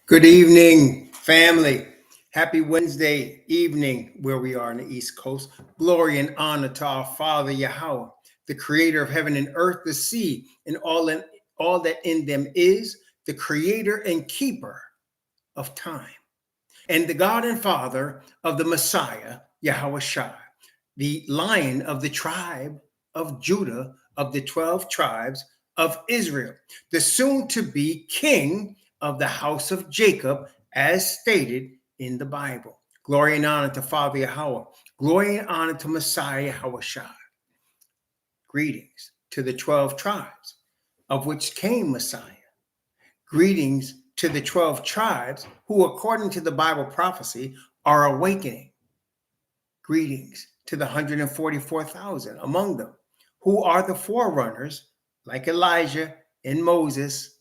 Good evening, family. Happy Wednesday evening where we are on the East Coast. Glory and honor to our Father Yahweh, the creator of heaven and earth, the sea, and all that in them is, the creator and keeper of time, and the God and Father of the Messiah, Yahweh Shai, the Lion of the tribe of Judah, of the 12 tribes of Israel, the soon-to-be King of the house of Jacob, as stated in the Bible. Glory and honor to Father Yahweh. Glory and honor to Messiah Yahweh Shai. Greetings to the 12 tribes, of which came Messiah. Greetings to the 12 tribes who, according to the Bible prophecy, are awakening. Greetings to the 144,000 among them, who are the forerunners, like Elijah and Moses,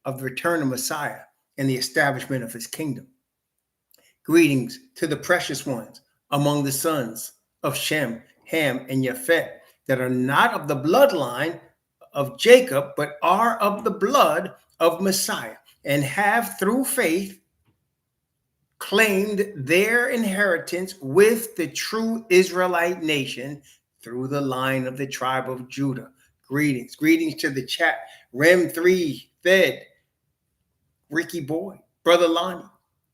of the return of Messiah and the establishment of his kingdom. Greetings to the precious ones among the sons of Shem, Ham, and Japheth, that are not of the bloodline of Jacob, but are of the blood of Messiah, and have through faith claimed their inheritance with the true Israelite nation through the line of the tribe of Judah. Greetings. Greetings to the chat. Rem 3, Fed, Ricky Boy, Brother Lonnie,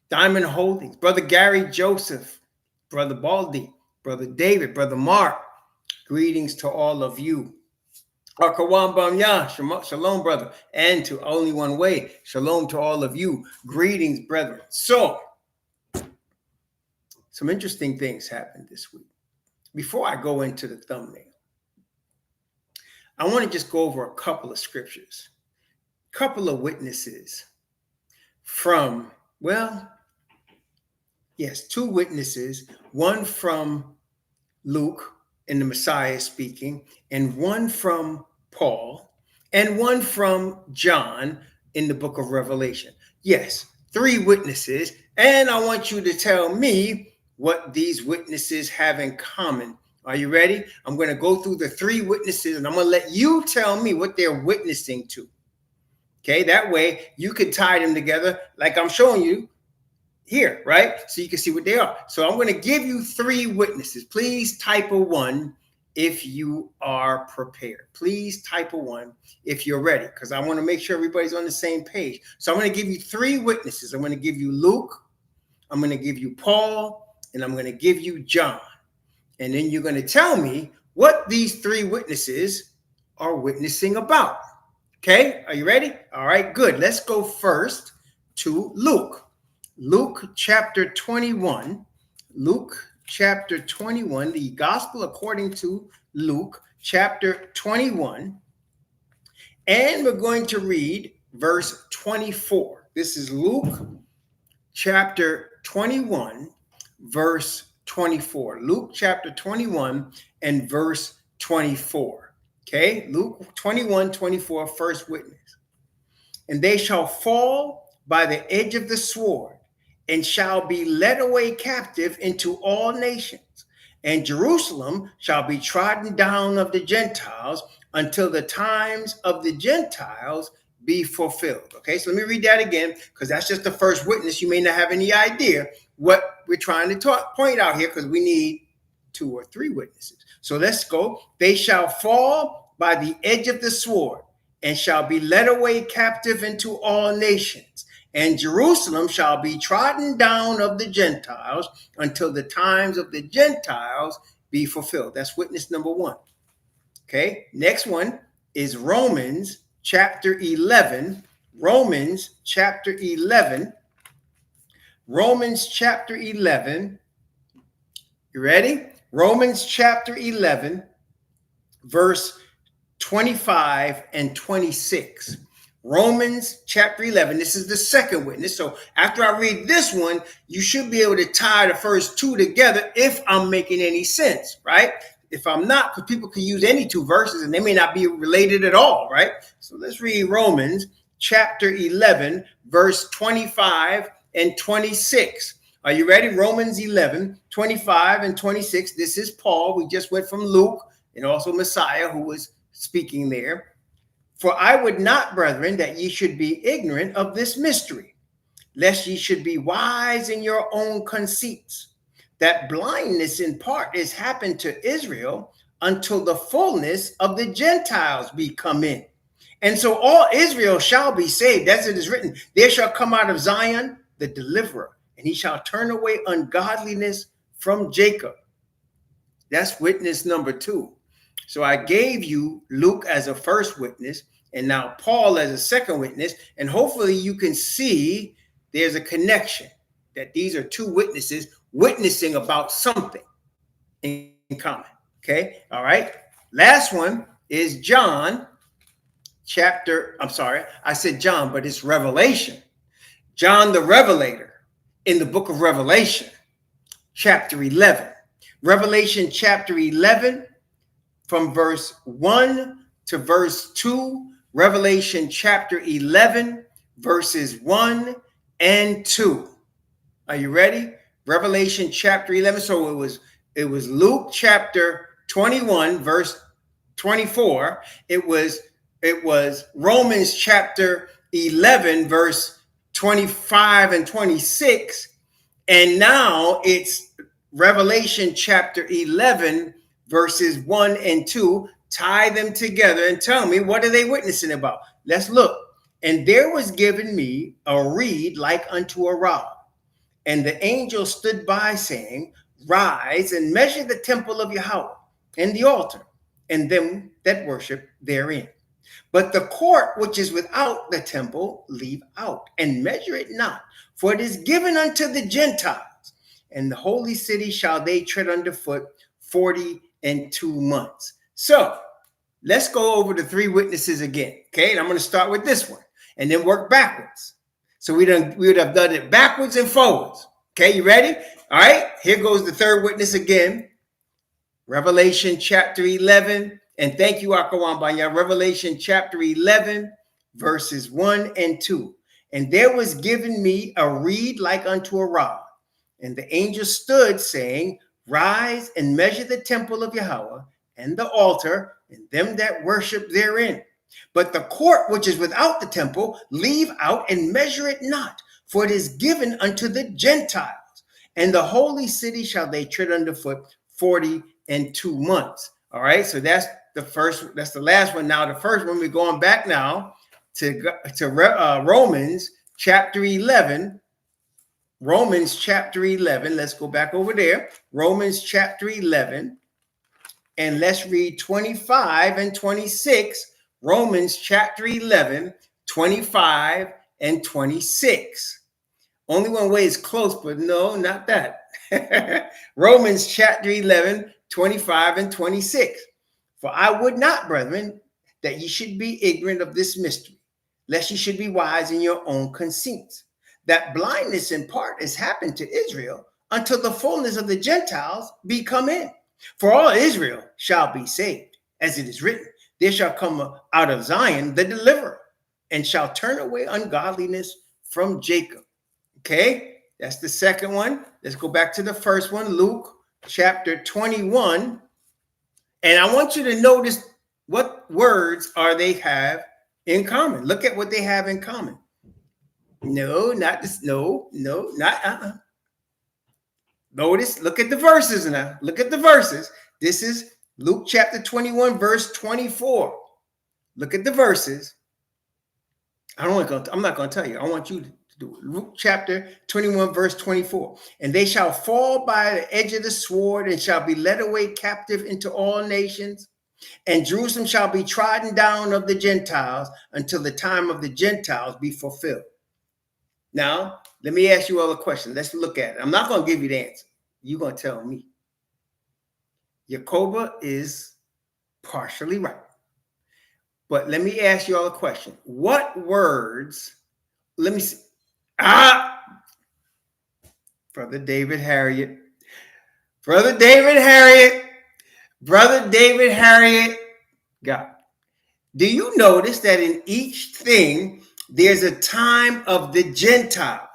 Diamond Holdings, Brother Gary Joseph, Brother Baldy, Brother David, Brother Mark. Greetings to all of you. Akawan Bamya, shalom, brother. And to Only One Way, shalom to all of you. Greetings, brethren. So, some interesting things happened this week. Before I go into the thumbnail, I want to just go over a couple of scriptures, a couple of witnesses from, two witnesses, one from Luke and the Messiah speaking, and one from Paul, and one from John in the book of Revelation. Yes, three witnesses, and I want you to tell me what these witnesses have in common. Are you ready? I'm going to go through the three witnesses, and I'm going to let you tell me what they're witnessing to. Okay, that way you can tie them together like I'm showing you here, right? So you can see what they are. So I'm going to give you three witnesses. Please type a 1 if you are prepared. Please type a 1 if you're ready, because I want to make sure everybody's on the same page. So I'm going to give you three witnesses. I'm going to give you Luke, I'm going to give you Paul, and I'm going to give you John. And then you're going to tell me what these three witnesses are witnessing about. Okay, are you ready? All right, good. Let's go first to Luke. Luke chapter 21. Luke chapter 21, the gospel according to Luke chapter 21. And we're going to read verse 24. This is Luke chapter 21, verse 24. Luke chapter 21 and verse 24. Okay, Luke 21, 24, first witness. And they shall fall by the edge of the sword, and shall be led away captive into all nations. And Jerusalem shall be trodden down of the Gentiles until the times of the Gentiles be fulfilled. Okay, so let me read that again, because that's just the first witness. You may not have any idea what we're trying to point out here, because we need 2 or 3 witnesses. So let's go. They shall fall by the edge of the sword, and shall be led away captive into all nations. And Jerusalem shall be trodden down of the Gentiles until the times of the Gentiles be fulfilled. That's witness number 1. Okay, next one is Romans chapter 11. Romans chapter 11. Romans chapter 11. You ready? Romans chapter 11, verse 25 and 26. Romans chapter 11. This is the second witness. So after I read this one, you should be able to tie the first 2 together if I'm making any sense, right? If I'm not, because people can use any 2 verses and they may not be related at all, right? So let's read Romans chapter 11, verse 25 and 26. Are you ready? Romans 11, 25 and 26. This is Paul. We just went from Luke and also Messiah, who was speaking there. For I would not, brethren, that ye should be ignorant of this mystery, lest ye should be wise in your own conceits. That blindness in part is happened to Israel until the fullness of the Gentiles be come in. And so all Israel shall be saved, as it is written, there shall come out of Zion the deliverer, and he shall turn away ungodliness from Jacob. That's witness number 2. So I gave you Luke as a first witness, and now Paul as a second witness, and hopefully you can see there's a connection, that these are 2 witnesses witnessing about something in common. Okay, all right. Last one is John I said John, but it's Revelation. John the Revelator in the book of Revelation, chapter 11. Revelation chapter 11 from verse 1 to verse 2. Revelation chapter 11 verses 1 and 2. Are you ready? Revelation chapter 11. So it was Luke chapter 21 verse 24. It was Romans chapter 11 verse 25 and 26. And now it's Revelation chapter 11 verses 1 and 2. Tie them together and tell me, what are they witnessing about? Let's look. And there was given me a reed like unto a rod. And the angel stood by, saying, Rise and measure the temple of Yahweh, and the altar, and them that worship therein. But the court which is without the temple leave out, and measure it not, for it is given unto the Gentiles. And the holy city shall they tread under foot 42 months. So let's go over the 3 witnesses again. Okay, and I'm going to start with this one and then work backwards. So we would have done it backwards and forwards. Okay, you ready? All right, here goes the 3rd witness again. Revelation chapter 11. And thank you, Akawan Banya. Revelation chapter 11, verses 1 and 2. And there was given me a reed like unto a rod. And the angel stood, saying, Rise and measure the temple of Yahweh, and the altar, and them that worship therein. But the court which is without the temple, leave out and measure it not, for it is given unto the Gentiles. And the holy city shall they tread underfoot 42 months. All right, so that's the first, that's the last one. Now, the first one, we're going back now to Romans chapter 11. Romans chapter 11. Let's go back over there. Romans chapter 11. And let's read 25 and 26. Romans chapter 11, 25 and 26. Only one way is close, but no, not that. Romans chapter 11, 25 and 26. For I would not, brethren, that ye should be ignorant of this mystery, lest ye should be wise in your own conceits. That blindness in part has happened to Israel until the fullness of the Gentiles be come in. For all Israel shall be saved, as it is written, there shall come out of Zion the deliverer, and shall turn away ungodliness from Jacob. Okay, that's the second one. Let's go back to the first one, Luke chapter 21. And I want you to notice what words are they have in common. Look at what they have in common. No, not this. No, not. Notice, look at the verses now. Look at the verses. This is Luke chapter 21, verse 24. Look at the verses. I'm not going to tell you. I want you to do it. Luke chapter 21, verse 24. And they shall fall by the edge of the sword, and shall be led away captive into all nations. And Jerusalem shall be trodden down of the Gentiles until the time of the Gentiles be fulfilled. Now, let me ask you all a question. Let's look at it. I'm not going to give you the answer. You're going to tell me. Yakoba is partially right. But let me ask you all a question. What words, let me see. Brother David Harriet. God. Do you notice that in each thing, there's a time of the Gentiles?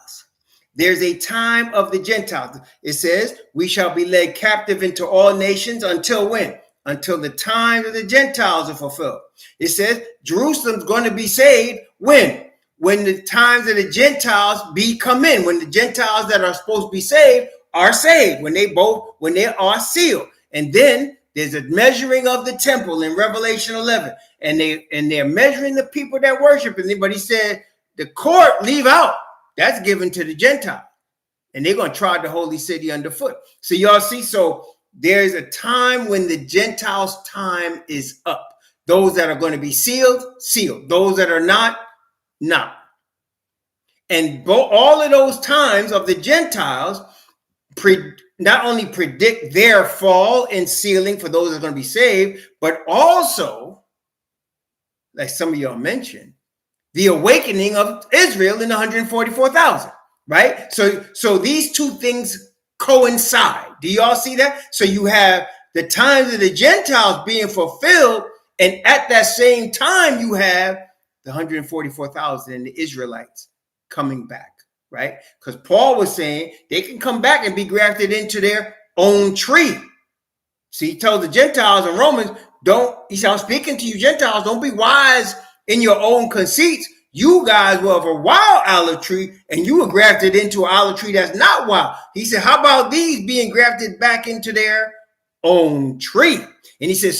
There's a time of the Gentiles. It says, we shall be led captive into all nations until when? Until the time of the Gentiles are fulfilled. It says, Jerusalem's going to be saved when? when the times of the Gentiles come in, when the Gentiles that are supposed to be saved are saved, when they are sealed. And then there's a measuring of the temple in Revelation 11, and they're measuring the people that worship. But he said, the court leave out. That's given to the Gentiles. And they're going to trod the holy city underfoot. So y'all see, so there's a time when the Gentiles' time is up. Those that are going to be sealed, sealed. Those that are not. And all of those times of the Gentiles not only predict their fall and sealing for those that are going to be saved, but also, like some of y'all mentioned, the awakening of Israel in 144,000, right? So these two things coincide. Do y'all see that? So you have the times of the Gentiles being fulfilled, and at that same time, you have the 144,000 and the Israelites coming back, right? Because Paul was saying they can come back and be grafted into their own tree. See, he told the Gentiles in Romans, he said, I'm speaking to you Gentiles, don't be wise in your own conceits. You guys were of a wild olive tree, and you were grafted into an olive tree that's not wild. He said, how about these being grafted back into their own tree? And he said,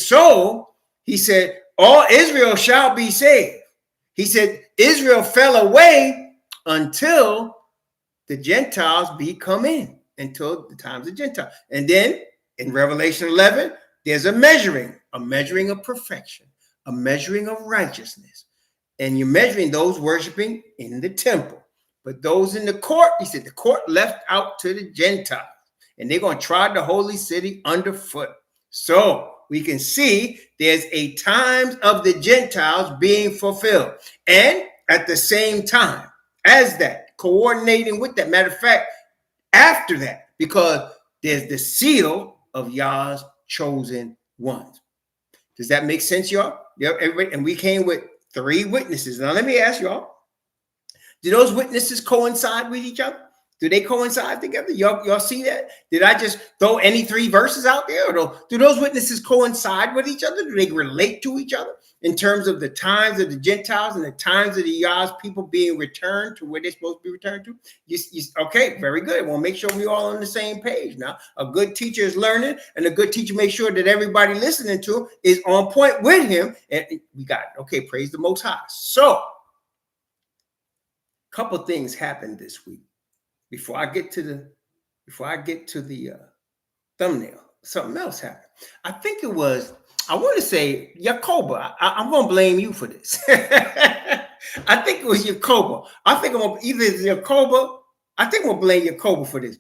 all Israel shall be saved. He said, Israel fell away until the Gentiles come in, until the times of Gentiles. And then in Revelation 11, there's a measuring of perfection, a measuring of righteousness. And you're measuring those worshiping in the temple. But those in the court, he said, the court left out to the Gentiles. And they're going to trod the holy city underfoot. So we can see there's a times of the Gentiles being fulfilled. And at the same time as that, coordinating with that. Matter of fact, after that, because there's the seal of Yah's chosen ones. Does that make sense, y'all? Yep, everybody. And we came with 3 witnesses. Now, let me ask y'all, do those witnesses coincide with each other? Do they coincide together? Y'all see that? Did I just throw any 3 verses out there? Or do those witnesses coincide with each other? Do they relate to each other in terms of the times of the Gentiles and the times of the Yah's people being returned to where they're supposed to be returned to? Okay, very good. We'll make sure we're all on the same page. Now, a good teacher is learning, and a good teacher makes sure that everybody listening to him is on point with him. And we got it. Okay, praise the Most High. So, a couple things happened this week. Before I get to the thumbnail, something else happened. I think it was, I want to say Yakoba. I'm going to blame you for this. I think it was Yakoba. I think I'm going to either Yakoba. I think I'm going to blame Yakoba for this.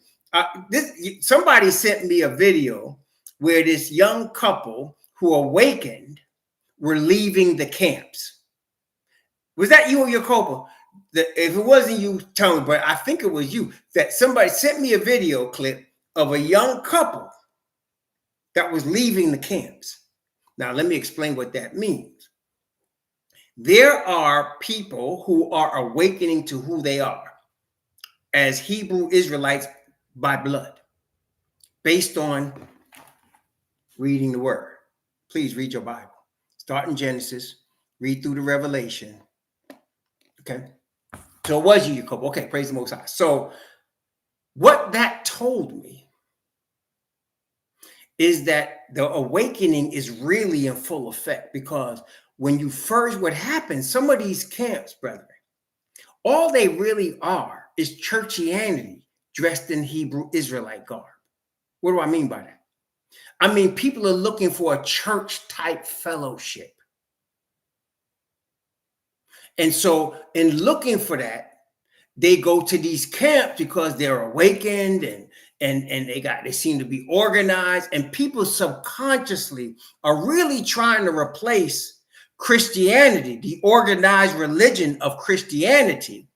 Somebody sent me a video where this young couple who awakened were leaving the camps. Was that you or Yakoba? If it wasn't you, tell me, but I think it was you, that somebody sent me a video clip of a young couple that was leaving the camps. Now, let me explain what that means. There are people who are awakening to who they are as Hebrew Israelites by blood, based on reading the word. Please read your Bible. Start in Genesis, read through the Revelation. Okay. So it was you, Jacob. Okay, praise the Most High. So what that told me is that the awakening is really in full effect, because when what happens, some of these camps, brethren, all they really are is churchianity dressed in Hebrew Israelite garb. What do I mean by that? I mean, people are looking for a church-type fellowship. And so in looking for that, they go to these camps because they're awakened and they seem to be organized, and people subconsciously are really trying to replace Christianity, the organized religion of Christianity,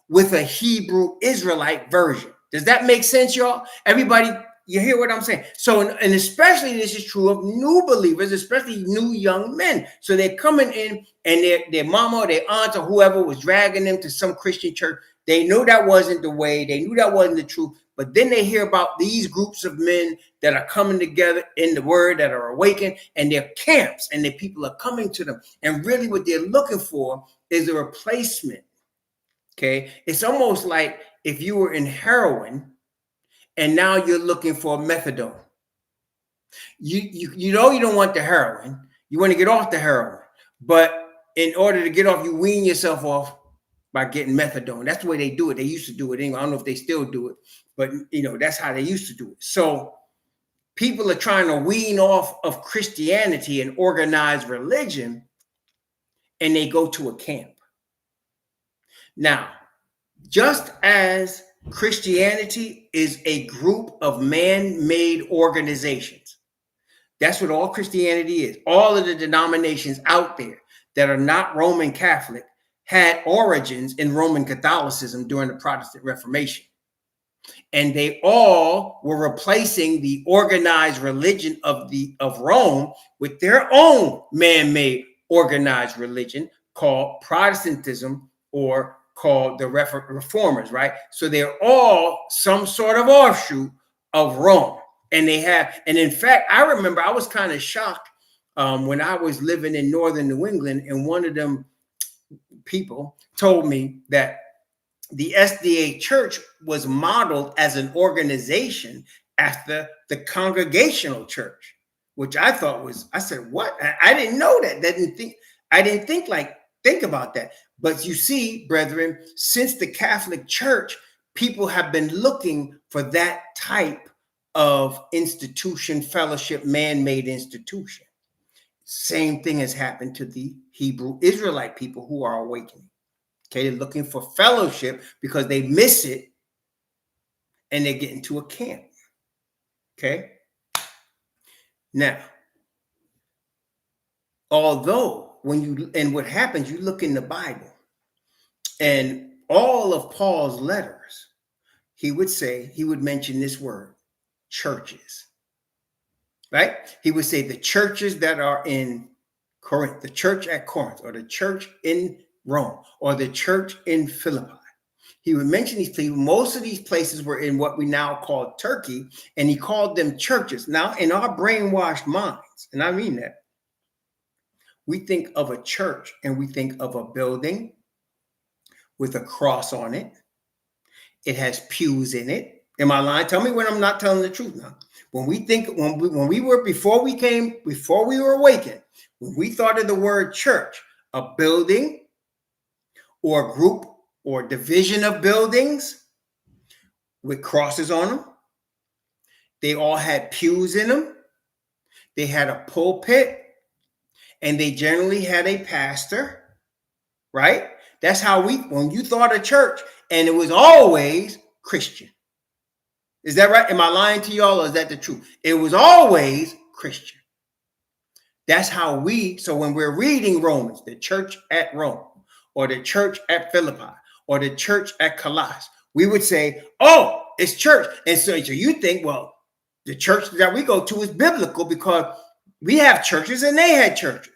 with a Hebrew Israelite version. Does that make sense, y'all? Everybody, you hear what I'm saying? So, and especially this is true of new believers, especially new young men. So they're coming in, and their mama or their aunt or whoever was dragging them to some Christian church. They knew that wasn't the way. They knew that wasn't the truth. But then they hear about these groups of men that are coming together in the word, that are awakened, and they're camps, and the people are coming to them. And really what they're looking for is a replacement. Okay. It's almost like if you were in heroin and now you're looking for methadone. You know you don't want the heroin. You want to get off the heroin. But in order to get off, you wean yourself off by getting methadone. That's the way they do it. They used to do it anyway. I don't know if they still do it, but that's how they used to do it. So people are trying to wean off of Christianity and organized religion, and they go to a camp. Now, just as Christianity is a group of man-made organizations, that's what all Christianity is. All of the denominations out there that are not Roman Catholic had origins in Roman Catholicism during the Protestant Reformation. And they all were replacing the organized religion of Rome with their own man-made organized religion called Protestantism, or called the Reformers, right? So they're all some sort of offshoot of Rome. And in fact, I remember I was kind of shocked when I was living in northern New England, and one of them people told me that the SDA church was modeled as an organization after the Congregational church, which I said, what? I didn't know that. I didn't think about that. But you see, brethren, since the Catholic Church, people have been looking for that type of institution, fellowship, man-made institution. Same thing has happened to the Hebrew Israelite people who are awakening. Okay, they're looking for fellowship because they miss it, and they get into a camp. Okay. Now, although what happens, you look in the Bible, and all of Paul's letters, he would mention this word, churches. Right? He would say the churches that are in Corinth, the church at Corinth, or the church in Rome, or the church in Philippi. He would mention these places. Most of these places were in what we now call Turkey, and he called them churches. Now, in our brainwashed minds, and I mean that, we think of a church and we think of a building with a cross on it. It has pews in it. Am I lying? Tell me when I'm not telling the truth now. When we were awakened, when we thought of the word church, a building or a group or division of buildings with crosses on them. They all had pews in them. They had a pulpit, and they generally had a pastor, right? That's how when you thought of church, and it was always Christian. Is that right? Am I lying to y'all, or is that the truth? It was always Christian. That's how so when we're reading Romans, the church at Rome, or the church at Philippi, or the church at Colossus, we would say, oh, it's church. And so you think, well, the church that we go to is biblical because we have churches and they had churches.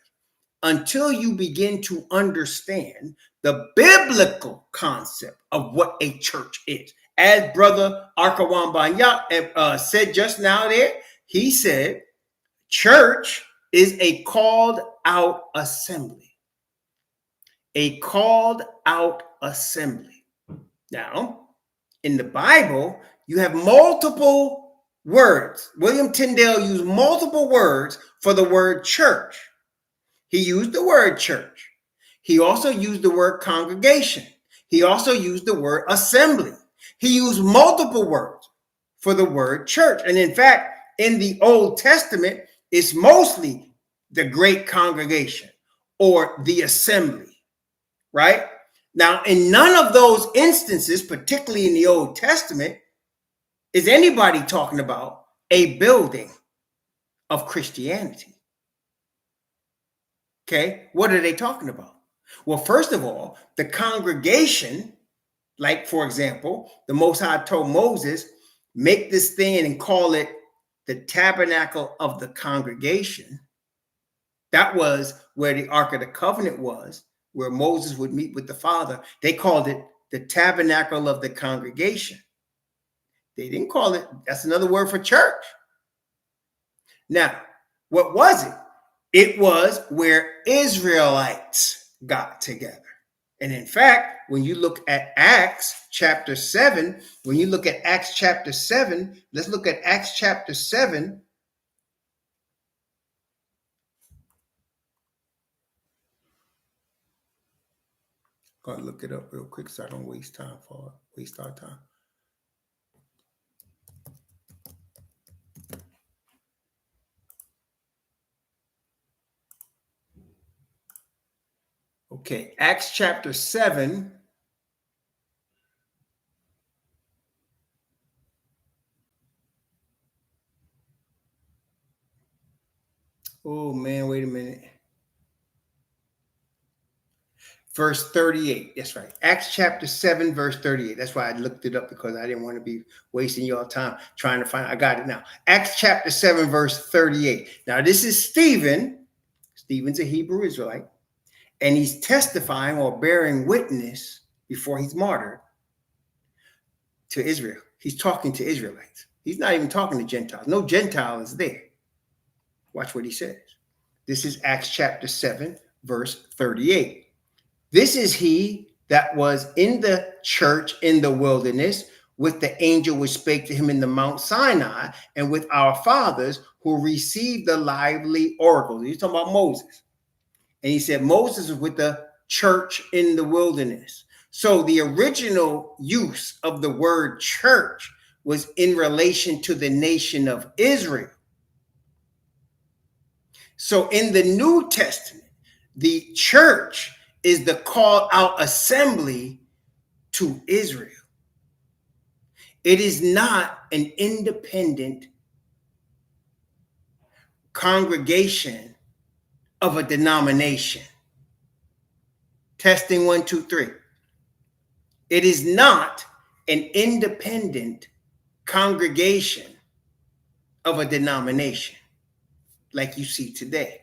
Until you begin to understand the biblical concept of what a church is. As Brother Arkawan Banya said just now there, he said, church is a called out assembly. A called out assembly. Now, in the Bible, you have multiple words. William Tyndale used multiple words for the word church. He used the word church. He also used the word congregation. He also used the word assembly. He used multiple words for the word church. And in fact, in the Old Testament, it's mostly the great congregation or the assembly, right? Now, in none of those instances, particularly in the Old Testament, is anybody talking about a building of Christianity. Okay, what are they talking about? Well, first of all, the congregation, like, for example, the Most High told Moses, make this thing and call it the tabernacle of the congregation. That was where the Ark of the Covenant was, where Moses would meet with the Father. They called it the tabernacle of the congregation. They didn't call it, that's another word for church. Now, what was it? It was where Israelites got together. And in fact, when you look at Acts chapter 7, let's look at Acts chapter 7. Gotta look it up real quick so I don't waste our time. Okay, Acts chapter 7. Oh man, wait a minute. Verse 38. That's right. Acts chapter 7, verse 38. That's why I looked it up, because I didn't want to be wasting your time trying to find. I got it now. Acts chapter 7, verse 38. Now, this is Stephen. Stephen's a Hebrew Israelite, and he's testifying or bearing witness before he's martyred to Israel. He's talking to Israelites. He's not even talking to Gentiles. No Gentile is there. Watch what he says. This is Acts chapter 7, verse 38. This is he that was in the church in the wilderness with the angel which spake to him in the Mount Sinai, and with our fathers who received the lively oracles. He's talking about Moses. And he said Moses was with the church in the wilderness. So the original use of the word church was in relation to the nation of Israel. So in the New Testament, the church is the called out assembly to Israel. It is not an independent congregation of a denomination. Testing 1, 2, 3. It is not an independent congregation of a denomination like you see today.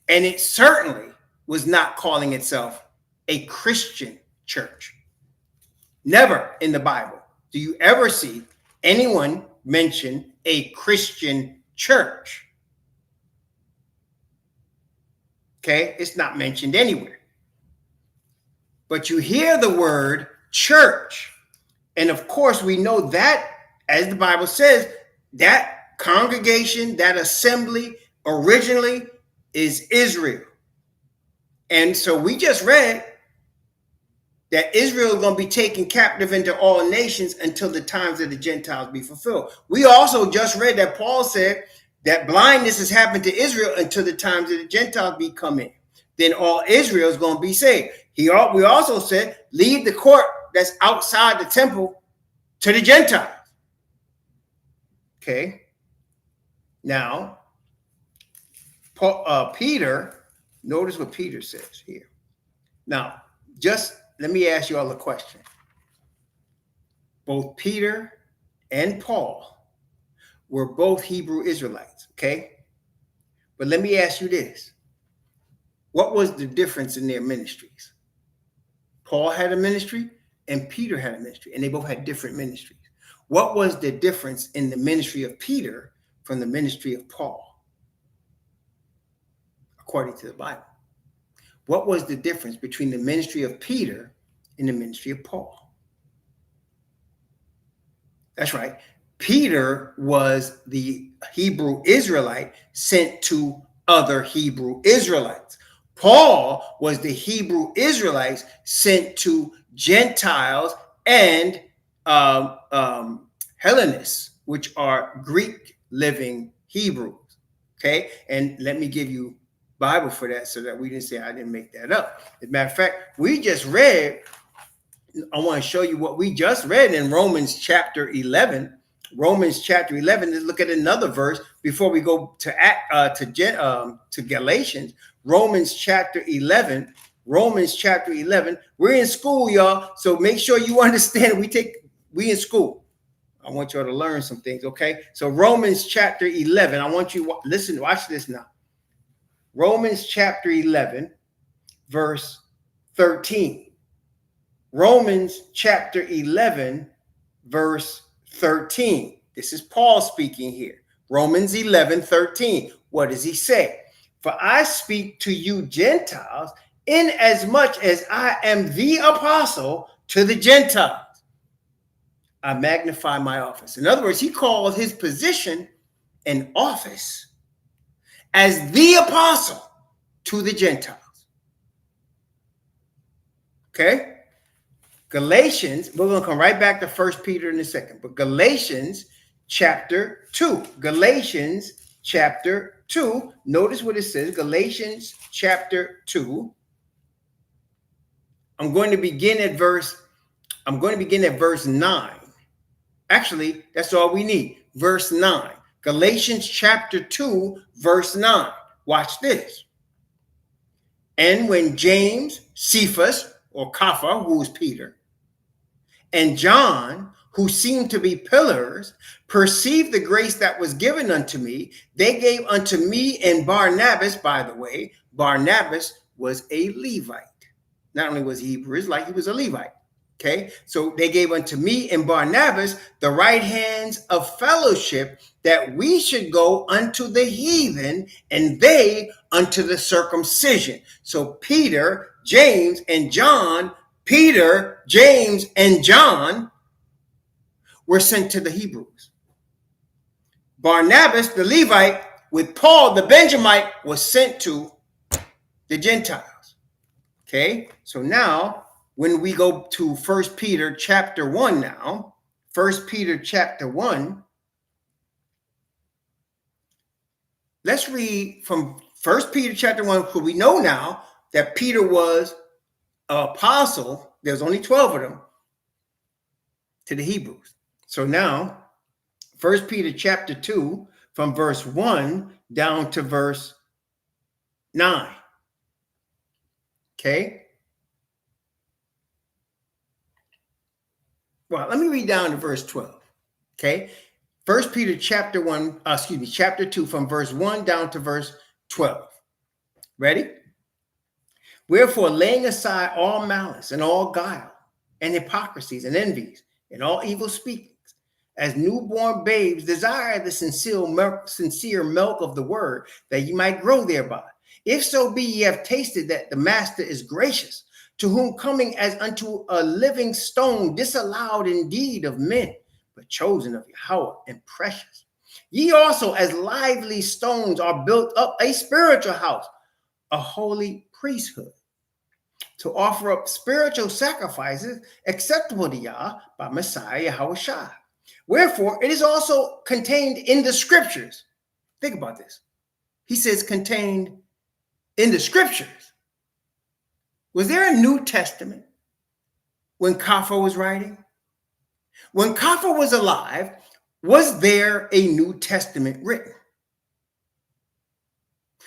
And it certainly was not calling itself a Christian church. Never in the Bible do you ever see anyone mention a Christian church. Okay, it's not mentioned anywhere. But you hear the word church. And of course, we know that, as the Bible says, that congregation, that assembly originally is Israel. And so we just read that Israel is going to be taken captive into all nations until the times of the Gentiles be fulfilled. We also just read that Paul said that blindness has happened to Israel until the times of the Gentiles be come in. Then all Israel is going to be saved. We also said, leave the court that's outside the temple to the Gentiles. Okay. Now, Peter, notice what Peter says here. Now, just let me ask you all a question. Both Peter and Paul were both Hebrew Israelites, okay? But let me ask you this. What was the difference in their ministries? Paul had a ministry and Peter had a ministry, and they both had different ministries. What was the difference in the ministry of Peter from the ministry of Paul, according to the Bible? What was the difference between the ministry of Peter and the ministry of Paul? That's right. Peter was the Hebrew Israelite sent to other Hebrew Israelites. Paul was the Hebrew Israelites sent to Gentiles and Hellenists, which are Greek living Hebrews. Okay. And let me give you Bible for that so that we didn't say I didn't make that up. As a matter of fact, we just read, I want to show you what we just read in Romans chapter 11. Romans chapter 11. Let's look at another verse before we go to Galatians. Romans chapter 11. Romans chapter 11. We're in school, y'all. So make sure you understand. We in school. I want y'all to learn some things, okay? So Romans chapter 11. I want you to watch this now. Romans chapter 11, verse 13. Romans chapter 11, verse 13. This is Paul speaking here. Romans 11:13. What does he say? For I speak to you Gentiles, inasmuch as I am the apostle to the Gentiles. I magnify my office. In other words, he calls his position an office as the apostle to the Gentiles. Okay? Galatians, we're going to come right back to 1 Peter in a second, but Galatians chapter 2. Galatians chapter 2. Notice what it says. Galatians chapter 2. I'm going to begin at verse 9. Actually, that's all we need. Verse 9. Galatians chapter 2, verse 9. Watch this. And when James, Cephas, or Kepha, who is Peter, and John, who seemed to be pillars, perceived the grace that was given unto me, they gave unto me and Barnabas, by the way, Barnabas was a Levite. Not only was he Hebrew Israelite, he was a Levite. Okay, so they gave unto me and Barnabas the right hands of fellowship, that we should go unto the heathen, and they unto the circumcision. So Peter, James, and John, Peter, James, and John were sent to the Hebrews. Barnabas, the Levite, with Paul, the Benjamite, was sent to the Gentiles. Okay, so now when we go to 1 Peter chapter 1 now, 1 Peter chapter 1, let's read from 1 Peter chapter 1, because we know now that Peter was an apostle. There's only 12 of them to the Hebrews. So now, 1 Peter chapter 2, from verse 1 down to verse 9. Okay? Well, let me read down to verse 12. Okay? 1 Peter chapter 2, from verse 1 down to verse 12. Ready? Wherefore, laying aside all malice and all guile and hypocrisies and envies and all evil speakings, as newborn babes desire the sincere milk of the word, that ye might grow thereby. If so be ye have tasted that the master is gracious, to whom coming as unto a living stone, disallowed indeed of men, but chosen of Yahweh and precious. Ye also as lively stones are built up a spiritual house, a holy priesthood, to offer up spiritual sacrifices acceptable to Yah by Messiah Yahweh. Wherefore, it is also contained in the scriptures. Think about this. He says contained in the scriptures. Was there a New Testament when Kepha was writing? When Kepha was alive, was there a New Testament written?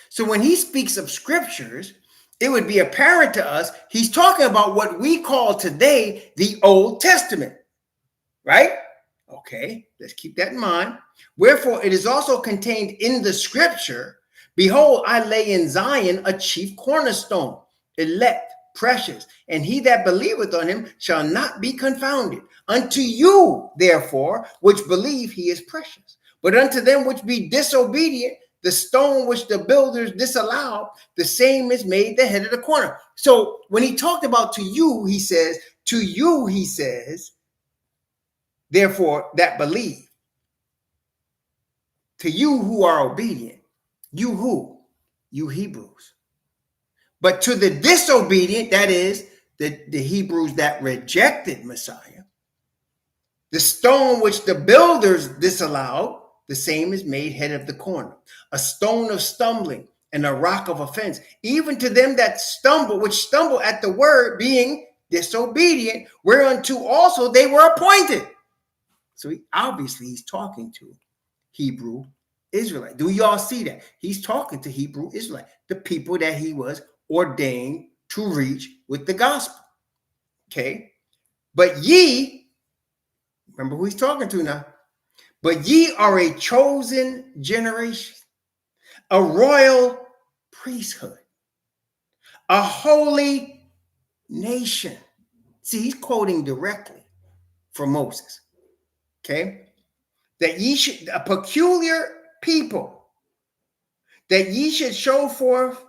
So when he speaks of scriptures, it would be apparent to us he's talking about what we call today the Old Testament, right? Okay, let's keep that in mind. Wherefore, it is also contained in the scripture, behold, I lay in Zion a chief cornerstone, elect, precious, and he that believeth on him shall not be confounded. Unto you, therefore, which believe, he is precious. But unto them which be disobedient, the stone which the builders disallowed, the same is made the head of the corner. So when he talked about to you, he says, therefore, that believe. To you who are obedient. You who? You Hebrews. But to the disobedient, that is, the Hebrews that rejected Messiah, the stone which the builders disallowed, the same is made head of the corner, a stone of stumbling and a rock of offense, even to them that stumble, which stumble at the word, being disobedient, whereunto also they were appointed. So he's talking to Hebrew Israelite. Do y'all see that? He's talking to Hebrew Israelite, the people that he was ordained to reach with the gospel. Okay? But ye, remember who he's talking to now, but ye are a chosen generation, a royal priesthood, a holy nation, See, he's quoting directly from Moses. Okay? That ye should, a peculiar people, that ye should show forth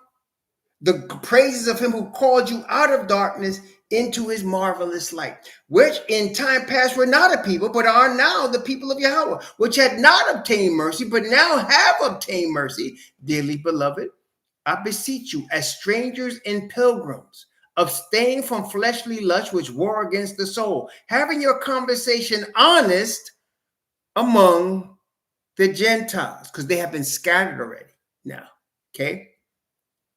the praises of him who called you out of darkness into his marvelous light, which in time past were not a people, but are now the people of Yahweh, which had not obtained mercy, but now have obtained mercy. Dearly beloved, I beseech you, as strangers and pilgrims, abstain from fleshly lusts which war against the soul, having your conversation honest among the Gentiles, because they have been scattered already now. Okay?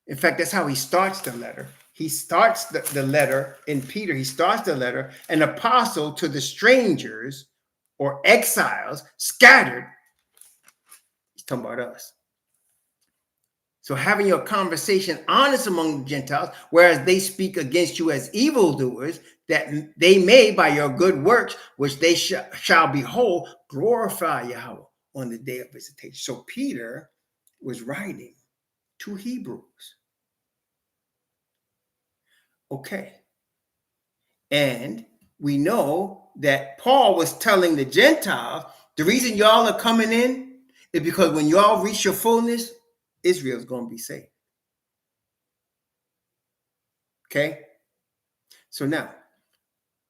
In fact, that's how he starts the letter. He starts the letter in Peter. He starts the letter, an apostle to the strangers or exiles scattered. He's talking about us. So having your conversation honest among the Gentiles, whereas they speak against you as evildoers, that they may, by your good works, which they shall behold, glorify Yahweh on the day of visitation. So Peter was writing to Hebrews. Okay. And we know that Paul was telling the Gentiles, the reason y'all are coming in is because when y'all reach your fullness, Israel's going to be saved. Okay? So now,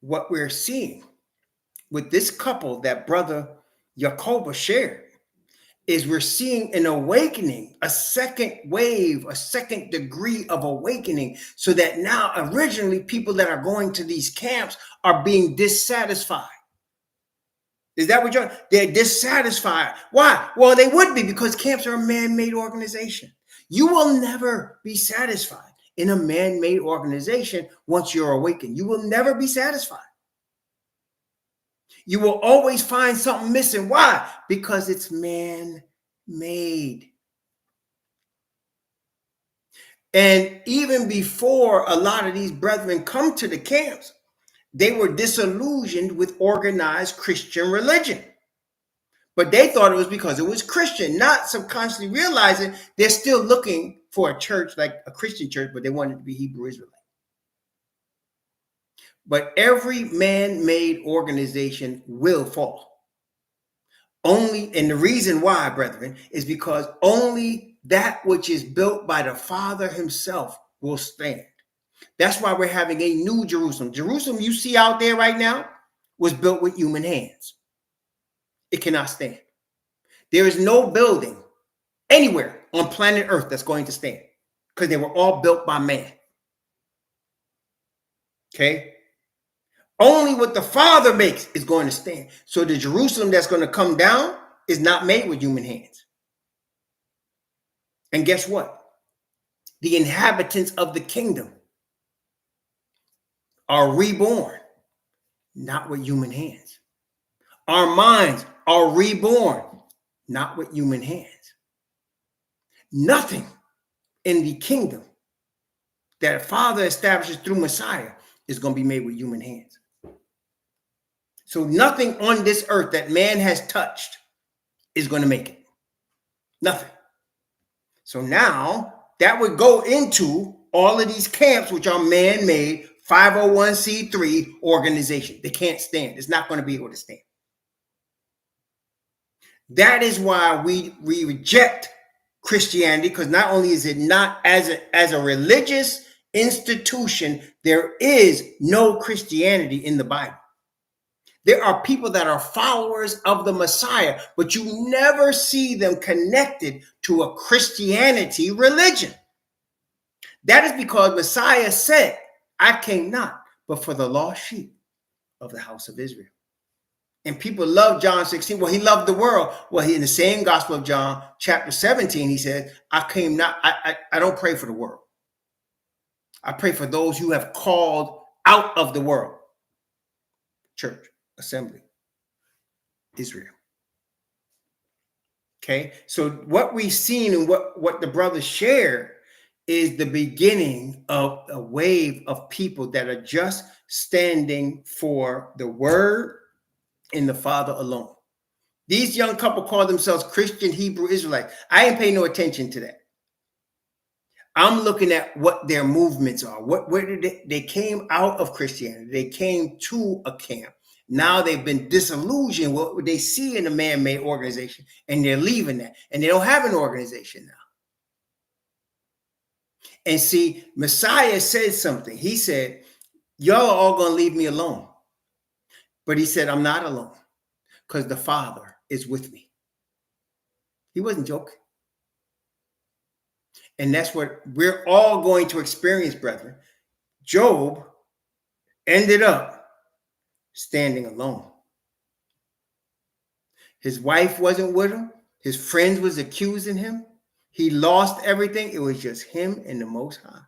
what we're seeing with this couple that brother Jacoba shared is we're seeing an awakening, a second wave, a second degree of awakening, so that now originally people that are going to these camps are being dissatisfied. Is that what they're dissatisfied? Why? Well, they would be, because camps are a man-made organization. You will never be satisfied in a man-made organization once you're awakened. You will never be satisfied. You will always find something missing. Why? Because it's man-made. And even before a lot of these brethren come to the camps, they were disillusioned with organized Christian religion. But they thought it was because it was Christian, not subconsciously realizing they're still looking for a church like a Christian church, but they wanted to be Hebrew Israelite. But every man-made organization will fall. Only, and the reason why, brethren, is because only that which is built by the Father himself will stand. That's why we're having a new Jerusalem. Jerusalem you see out there right now was built with human hands. It cannot stand. There is no building anywhere on planet Earth that's going to stand, because they were all built by man. Okay? Only what the Father makes is going to stand. So the Jerusalem that's going to come down is not made with human hands. And guess what? The inhabitants of the kingdom are reborn, not with human hands. Our minds are reborn, not with human hands. Nothing in the kingdom that Father establishes through Messiah is going to be made with human hands. So nothing on this earth that man has touched is going to make it. Nothing. So now that would go into all of these camps, which are man-made 501c3 organizations. They can't stand. It's not going to be able to stand. That is why we reject Christianity, because not only is it not as a religious institution, there is no Christianity in the Bible. There are people that are followers of the Messiah, but you never see them connected to a Christianity religion. That is because Messiah said, I came not, but for the lost sheep of the house of Israel. And people love John 16. Well, he loved the world. Well, in the same Gospel of John, chapter 17, he said, I came not, I don't pray for the world. I pray for those who have called out of the world. Church, assembly, Israel. Okay, so what we've seen and what the brothers shared is the beginning of a wave of people that are just standing for the word and the Father alone. These young couple call themselves Christian Hebrew Israelite. I ain't paying no attention to that. I'm looking at what their movements are. Where did they came out of Christianity? They came to a camp. Now they've been disillusioned with what they see in a man-made organization, and they're leaving that, and they don't have an organization now. And see, Messiah said something. He said, "Y'all are all going to leave me alone," but he said, "I'm not alone because the Father is with me." He wasn't joking. And that's what we're all going to experience, brethren. Job ended up standing alone. His wife wasn't with him. His friends was accusing him. He lost everything. It was just him and the Most High.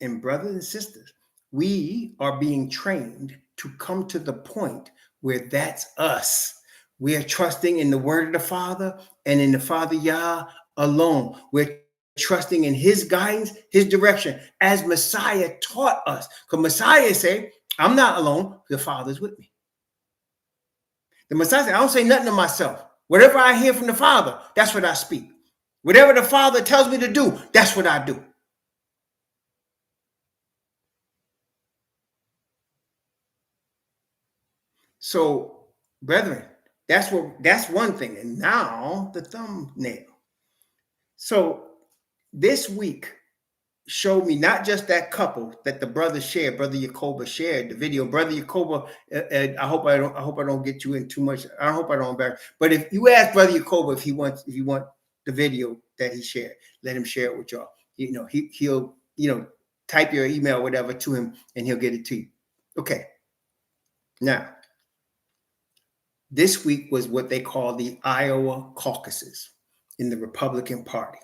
And brothers and sisters, we are being trained to come to the point where that's us. We are trusting in the word of the Father and in the Father Yah alone. We're trusting in his guidance, his direction, as Messiah taught us. Because Messiah said, "I'm not alone, the Father's with me." The Messiah said, "I don't say nothing to myself. Whatever I hear from the Father, that's what I speak. Whatever the Father tells me to do, that's what I do." So, brethren, that's one thing. And now the thumbnail. So this week showed me not just that couple that the brother shared, Brother Yacoba shared the video. Brother Yacoba, I hope I don't get you in too much. I hope I don't embarrass. But if you ask Brother Yacoba if you want the video that he shared, let him share it with y'all. He'll type your email, whatever, to him, and he'll get it to you. Okay. Now, this week was what they call the Iowa caucuses in the Republican Party.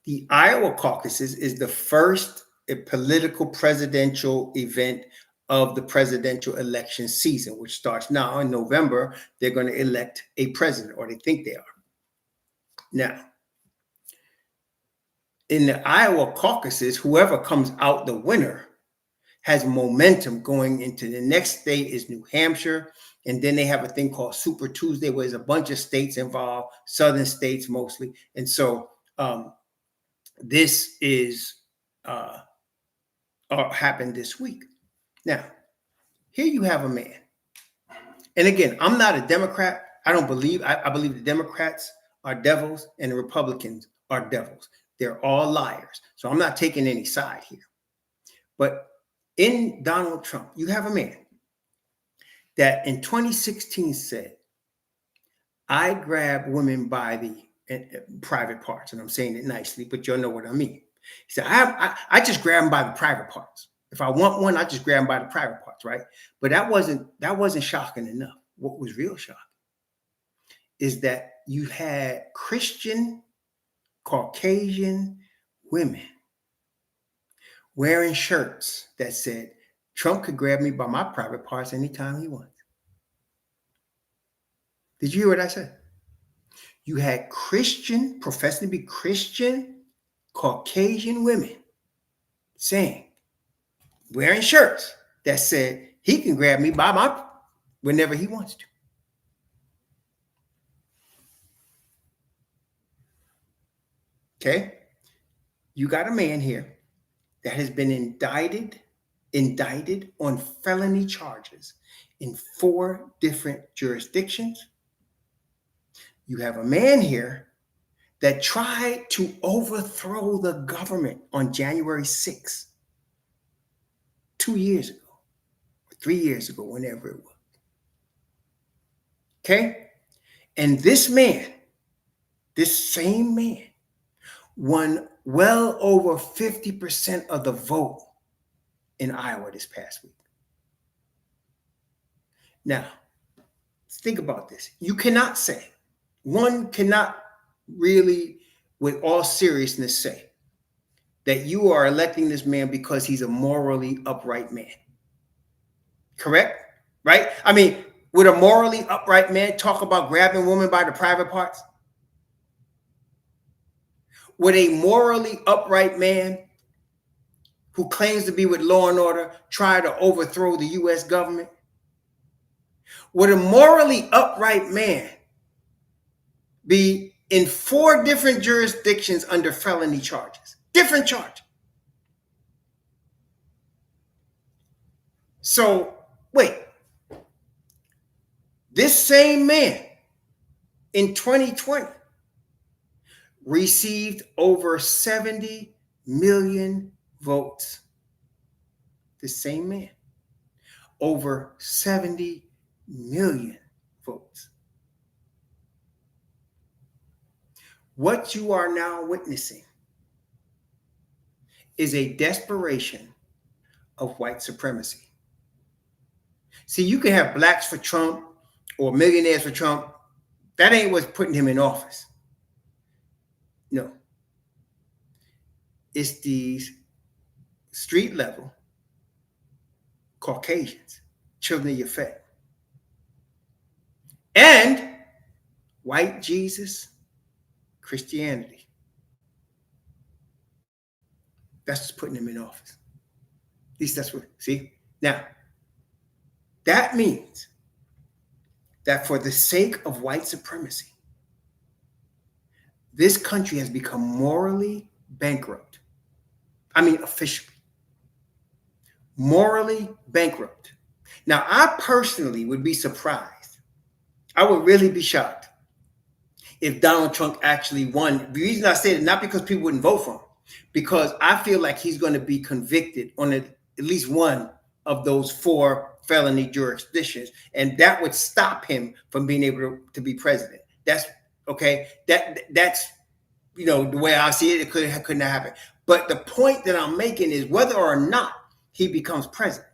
The Iowa caucuses is the first political presidential event of the presidential election season, which starts now in November. They're going to elect a president, or they think they are. Now, in the Iowa caucuses, whoever comes out the winner has momentum going into the next state is New Hampshire. And then they have a thing called Super Tuesday, where there's a bunch of states involved, southern states mostly. And so this is happened this week. Now, here you have a man. And again, I'm not a Democrat. I believe the Democrats are devils and the Republicans are devils. They're all liars. So I'm not taking any side here. But in Donald Trump, you have a man that in 2016 said, "I grab women by the private parts," and I'm saying it nicely, but you'll know what I mean. He said, I just grab them by the private parts. If I want one, I just grab them by the private parts, right? But that wasn't shocking enough. What was real shocking is that you had Christian Caucasian women wearing shirts that said, "Trump could grab me by my private parts anytime he wants." Did you hear what I said? You had Christian, professing to be Christian, Caucasian women saying, wearing shirts that said, "He can grab me by my whenever he wants to." Okay? You got a man here that has been indicted on felony charges in 4 different jurisdictions. You have a man here that tried to overthrow the government on January 6th, 2 years ago, or 3 years ago, whenever it was. Okay? And this same man, won well over 50% of the vote in Iowa this past week. Now, think about this. One cannot really, with all seriousness, say that you are electing this man because he's a morally upright man. Correct? Right? I mean, would a morally upright man talk about grabbing women by the private parts? Would a morally upright man who claims to be with law and order try to overthrow the U.S. government? Would a morally upright man be in 4 different jurisdictions under felony charges. Different charge. So, wait. This same man in 2020 received over 70 million votes. The same man. Over 70 million votes. What you are now witnessing is a desperation of white supremacy. See, you can have blacks for Trump or millionaires for Trump. That ain't what's putting him in office. No. It's these street level Caucasians, children of Yafet, and white Jesus Christianity. That's what's putting him in office. At least that's what, see? Now, that means that for the sake of white supremacy, this country has become morally bankrupt. I mean, officially. Morally bankrupt. Now, I personally would be surprised. I would really be shocked if Donald Trump actually won. The reason I say it, not because people wouldn't vote for him, because I feel like he's going to be convicted on at least one of those 4 felony jurisdictions, and that would stop him from being able to be president. That's okay. That's the way I see it. It couldn't happen. But the point that I'm making is whether or not he becomes president,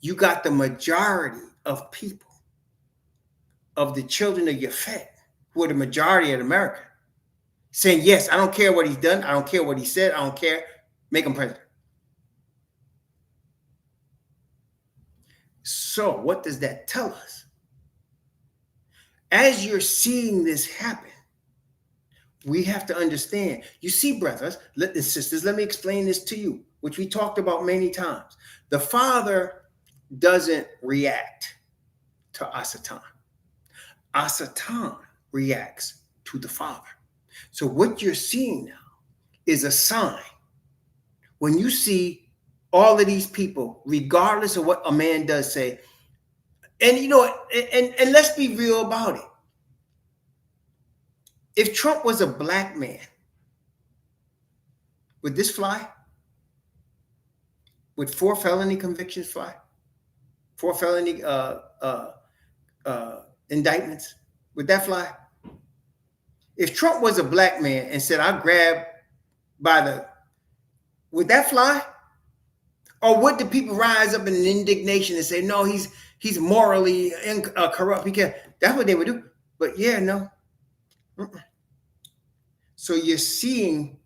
you got the majority of people, of the children of Yafet, who are the majority of America, saying, yes, I don't care what he's done. I don't care what he said. I don't care. Make him president. So what does that tell us? As you're seeing this happen, we have to understand. You see, brothers and sisters, let me explain this to you, which we talked about many times. The Father doesn't react to Asatan. Asatan reacts to the Father. So what you're seeing now is a sign. When you see all of these people, regardless of what a man does say, and and let's be real about it. If Trump was a black man, would this fly? Would 4 felony convictions fly? 4 felony indictments? Would that fly? If Trump was a black man and said, I grabbed by the, would that fly? Or would the people rise up in indignation and say, no, he's morally corrupt? That's what they would do. But yeah, no. So you're seeing,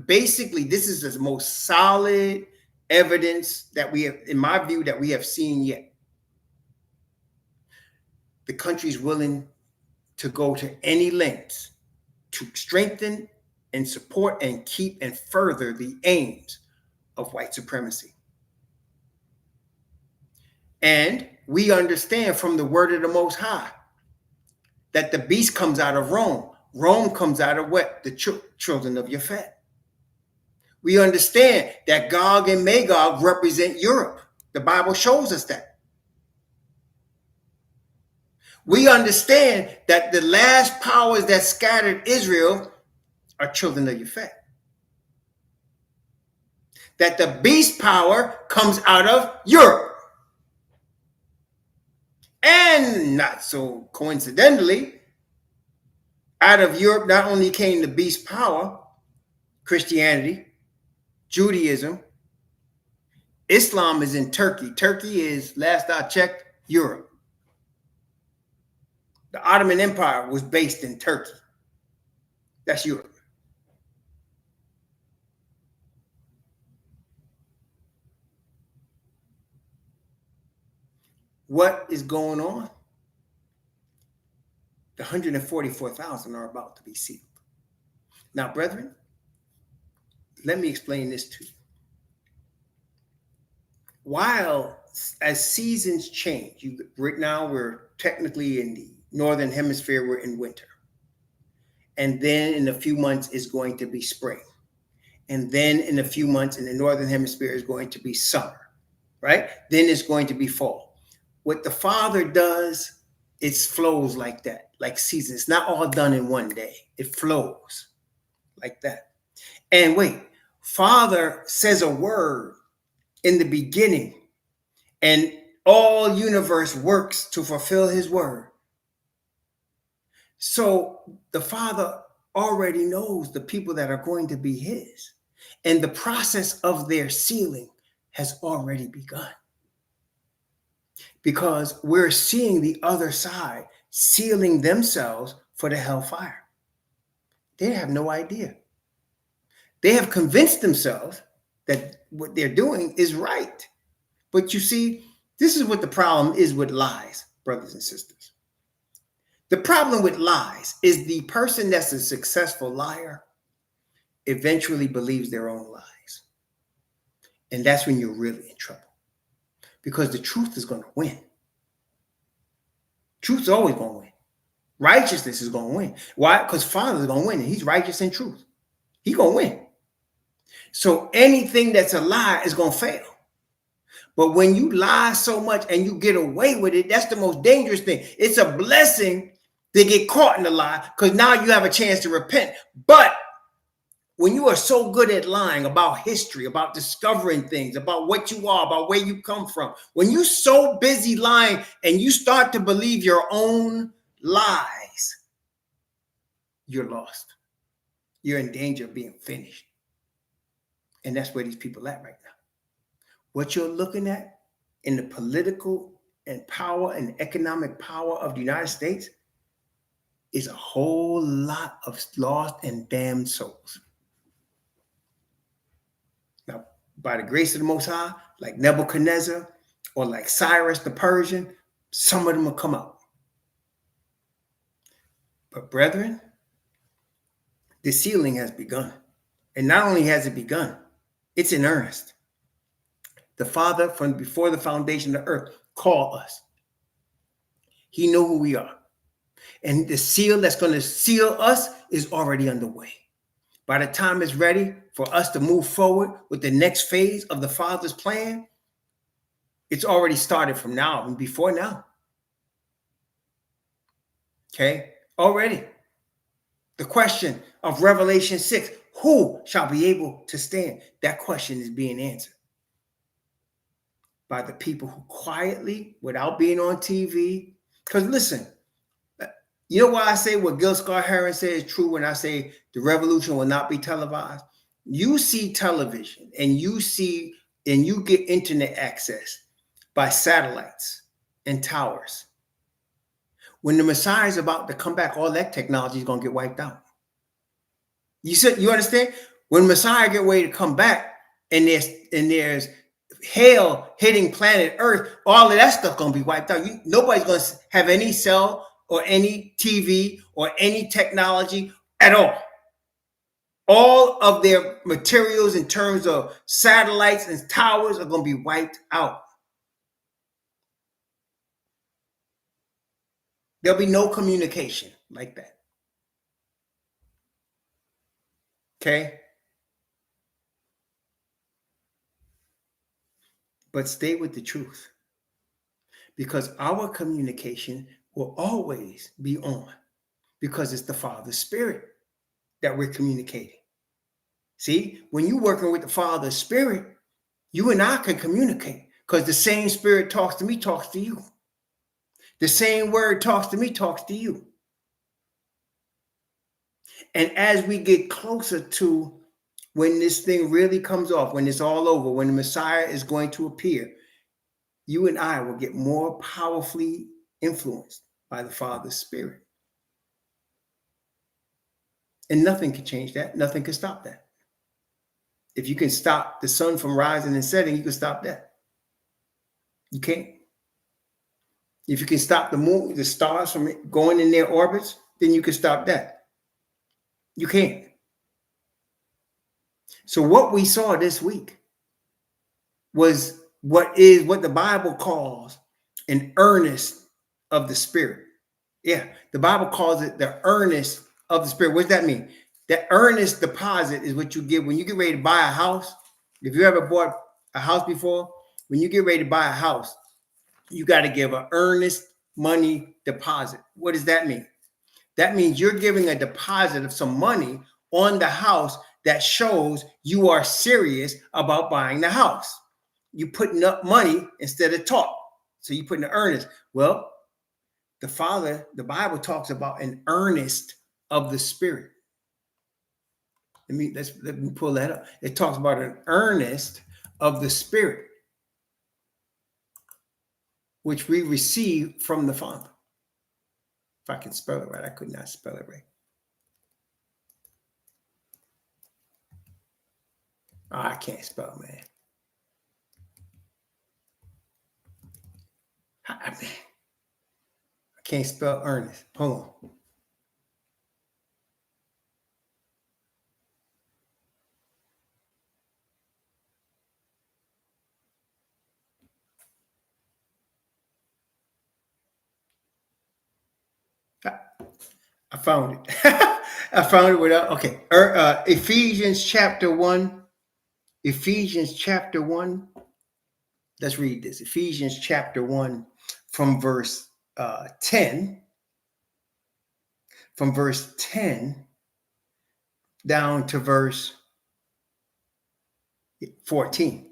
basically, this is the most solid evidence that we have, in my view, that we have seen yet. The country's willing to go to any lengths to strengthen and support and keep and further the aims of white supremacy. And we understand from the word of the Most High that the beast comes out of Rome. Rome comes out of what? The children of Yafet. We understand that Gog and Magog represent Europe. The Bible shows us that. We understand that the last powers that scattered Israel are children of Yafet. That the beast power comes out of Europe. And not so coincidentally, out of Europe not only came the beast power, Christianity, Judaism, Islam is in Turkey. Turkey is, last I checked, Europe. The Ottoman Empire was based in Turkey. That's Europe. What is going on? The 144,000 are about to be sealed. Now, brethren, let me explain this to you. While as seasons change, right now we're technically in the northern hemisphere, we're in winter. And then in a few months is going to be spring. And then in a few months in the Northern Hemisphere is going to be summer, right? Then it's going to be fall. What the Father does, it flows like that, like seasons. It's not all done in one day. It flows like that. And wait, Father says a word in the beginning, and all universe works to fulfill his word. So the Father already knows the people that are going to be his. And the process of their sealing has already begun. Because we're seeing the other side sealing themselves for the hellfire. They have no idea. They have convinced themselves that what they're doing is right. But you see, this is what the problem is with lies, brothers and sisters. The problem with lies is the person that's a successful liar eventually believes their own lies. And that's when you're really in trouble. Because the truth is going to win. Truth's always going to win. Righteousness is going to win. Why? Because Father is going to win. And he's righteous in truth. He's going to win. So anything that's a lie is going to fail. But when you lie so much and you get away with it, that's the most dangerous thing. It's a blessing to get caught in the lie because now you have a chance to repent. But when you are so good at lying about history, about discovering things, about what you are, about where you come from, when you're so busy lying and you start to believe your own lies, you're lost. You're in danger of being finished. And that's where these people are at right now. What you're looking at in the political and power and economic power of the United States is a whole lot of lost and damned souls. Now, by the grace of the Most High, like Nebuchadnezzar or like Cyrus the Persian, some of them will come out. But brethren, the sealing has begun. And not only has it begun, it's in earnest. The Father, from before the foundation of the earth, called us. He knew who we are. And the seal that's going to seal us is already underway. By the time it's ready for us to move forward with the next phase of the Father's plan, it's already started from now and before now. Okay? Already. The question of Revelation 6, who shall be able to stand? That question is being answered by the people who quietly, without being on TV. Because listen, you know why I say what Gil Scott-Heron said is true when I say the revolution will not be televised? You see television and you get internet access by satellites and towers. When the Messiah is about to come back, all that technology is going to get wiped out. You understand? When Messiah get ready to come back and there's hail hitting planet Earth, all of that stuff going to be wiped out. Nobody's going to have any cell or any TV or any technology at all. All of their materials in terms of satellites and towers are going to be wiped out. There'll be no communication like that. Okay? But stay with the truth. Because our communication will always be on. Because it's the Father's Spirit that we're communicating. See, when you're working with the Father's Spirit, you and I can communicate. Because the same Spirit talks to me, talks to you. The same word talks to me, talks to you. And as we get closer to when this thing really comes off, when it's all over, when the Messiah is going to appear, you and I will get more powerfully influenced by the Father's Spirit. And nothing can change that. Nothing can stop that. If you can stop the sun from rising and setting, you can stop that. You can't. If you can stop the moon, the stars from going in their orbits, then you can stop that. You can't. So what we saw this week was what the Bible calls an earnest of the Spirit. Yeah, the Bible calls it the earnest of the Spirit. What does that mean? That earnest deposit is what you give when you get ready to buy a house. If you ever bought a house before, when you get ready to buy a house, you got to give an earnest money deposit. What does that mean? That means you're giving a deposit of some money on the house that shows you are serious about buying the house. You're putting up money instead of talk. So you put in the earnest. Well, the Bible talks about an earnest of the Spirit. Let me pull that up. It talks about an earnest of the Spirit, which we receive from the Father. If I can spell it right, I could not spell it right. Oh, I can't spell, man. I can't spell earnest. Hold on. I found it. I found it without. Okay. Ephesians chapter 1. Ephesians chapter 1. Let's read this. Ephesians chapter 1 from verse 10. From verse 10 down to verse 14.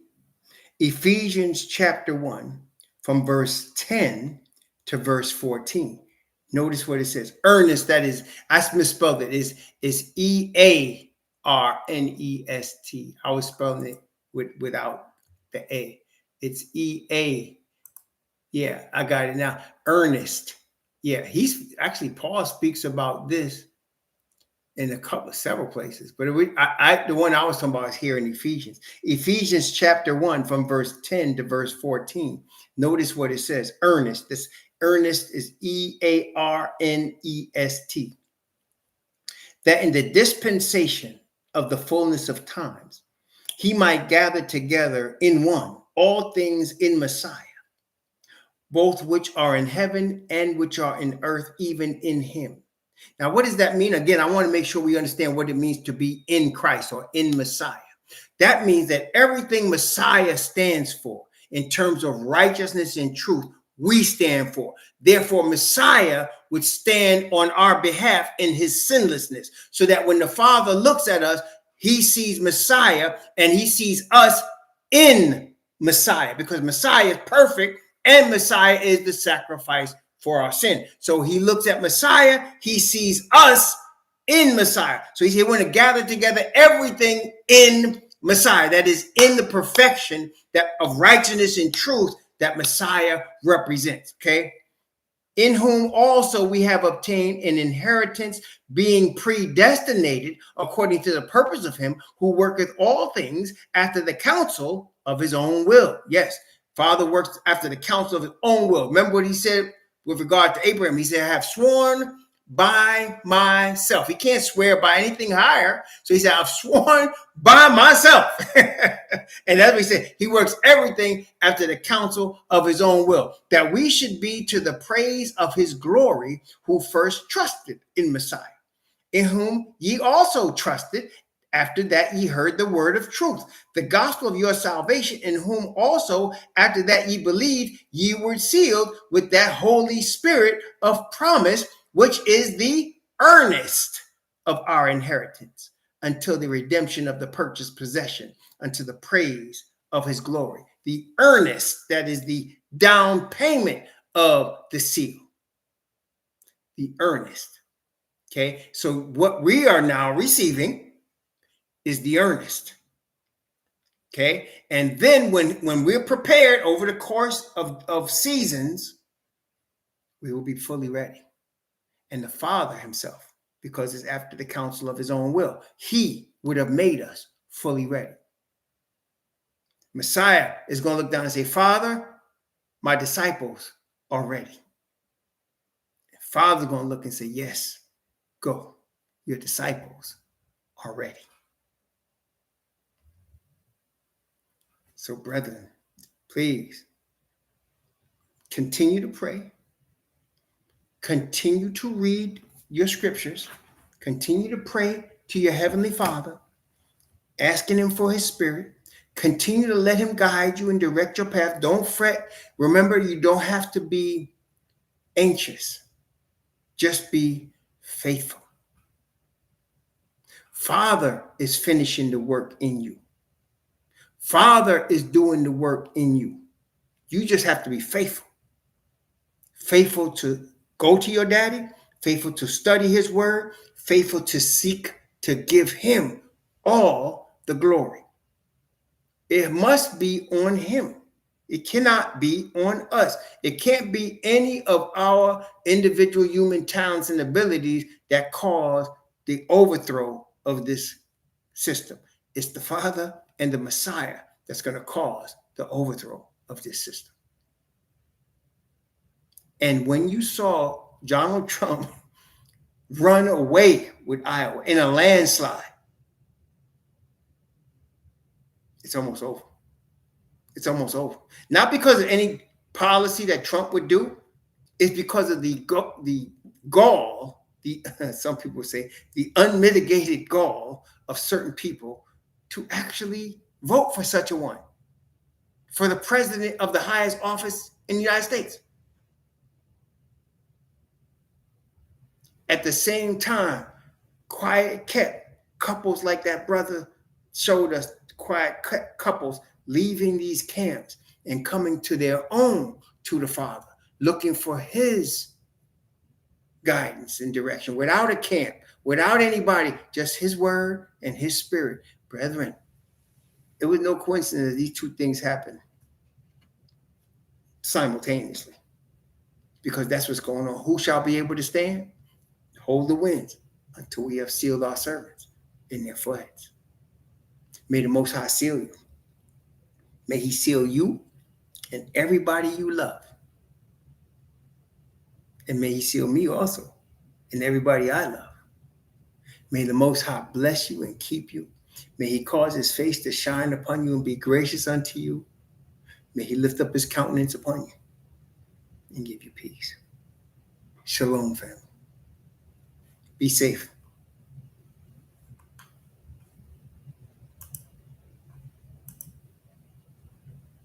Ephesians chapter 1 from verse 10 to verse 14. Notice what it says. Earnest, that is, I misspelled it, is Earnest. I was spelling it without the A. It's EA. Yeah, I got it now. Earnest. Yeah, he's actually, Paul speaks about this in several places, but the one I was talking about is here in Ephesians chapter 1 from verse 10 to verse 14. Notice what it says. Earnest. This earnest is EARNEST. That in the dispensation of the fullness of times, he might gather together in one all things in Messiah, both which are in heaven and which are in earth, even in him. Now, what does that mean? Again, I want to make sure we understand what it means to be in Christ or in Messiah. That means that everything Messiah stands for in terms of righteousness and truth, we stand for. Therefore, Messiah would stand on our behalf in his sinlessness, so that when the Father looks at us, he sees Messiah and he sees us in Messiah, because Messiah is perfect and Messiah is the sacrifice for our sin. So he looks at Messiah, he sees us in Messiah. So he said, we're going to gather together everything in Messiah, that is in the perfection that of righteousness and truth that Messiah represents. Okay. In whom also we have obtained an inheritance, being predestinated according to the purpose of him who worketh all things after the counsel of his own will. Yes, Father works after the counsel of his own will. Remember what he said with regard to Abraham? He said, I have sworn by myself. He can't swear by anything higher. So he said, I've sworn by myself. And that's what he said. He works everything after the counsel of his own will, that we should be to the praise of his glory, who first trusted in Messiah, in whom ye also trusted, after that ye heard the word of truth, the gospel of your salvation, in whom also after that ye believed, ye were sealed with that Holy Spirit of promise, which is the earnest of our inheritance, until the redemption of the purchased possession, unto the praise of his glory. The earnest, that is the down payment of the seal. The earnest. Okay, so what we are now receiving is the earnest. Okay, and then when we're prepared over the course of seasons, we will be fully ready. And the Father himself, because it's after the counsel of his own will, he would have made us fully ready. Messiah is going to look down and say, Father, my disciples are ready. And Father's going to look and say, yes, go. Your disciples are ready. So, brethren, please continue to pray. Continue to read your scriptures. Continue to pray to your Heavenly Father, asking Him for His Spirit. Continue to let Him guide you and direct your path. Don't fret. Remember, you don't have to be anxious. Just be faithful. Father is finishing the work in you. Father is doing the work in you. You just have to be faithful. Faithful to go to your daddy, faithful to study his word, faithful to seek to give him all the glory. It must be on him. It cannot be on us. It can't be any of our individual human talents and abilities that cause the overthrow of this system. It's the Father and the Messiah that's going to cause the overthrow of this system. And when you saw Donald Trump run away with Iowa in a landslide, it's almost over. It's almost over. Not because of any policy that Trump would do. It's because of the gall, some people say, the unmitigated gall of certain people to actually vote for such a one, for the president of the highest office in the United States. At the same time, quiet kept couples like that brother showed us, quiet couples leaving these camps and coming to their own to the Father, looking for his guidance and direction without a camp, without anybody, just his word and his spirit. Brethren, it was no coincidence that these two things happened simultaneously, because that's what's going on. Who shall be able to stand? Hold the winds until we have sealed our servants in their foreheads. May the Most High seal you. May he seal you and everybody you love. And may he seal me also and everybody I love. May the Most High bless you and keep you. May he cause his face to shine upon you and be gracious unto you. May he lift up his countenance upon you and give you peace. Shalom, family. Be safe.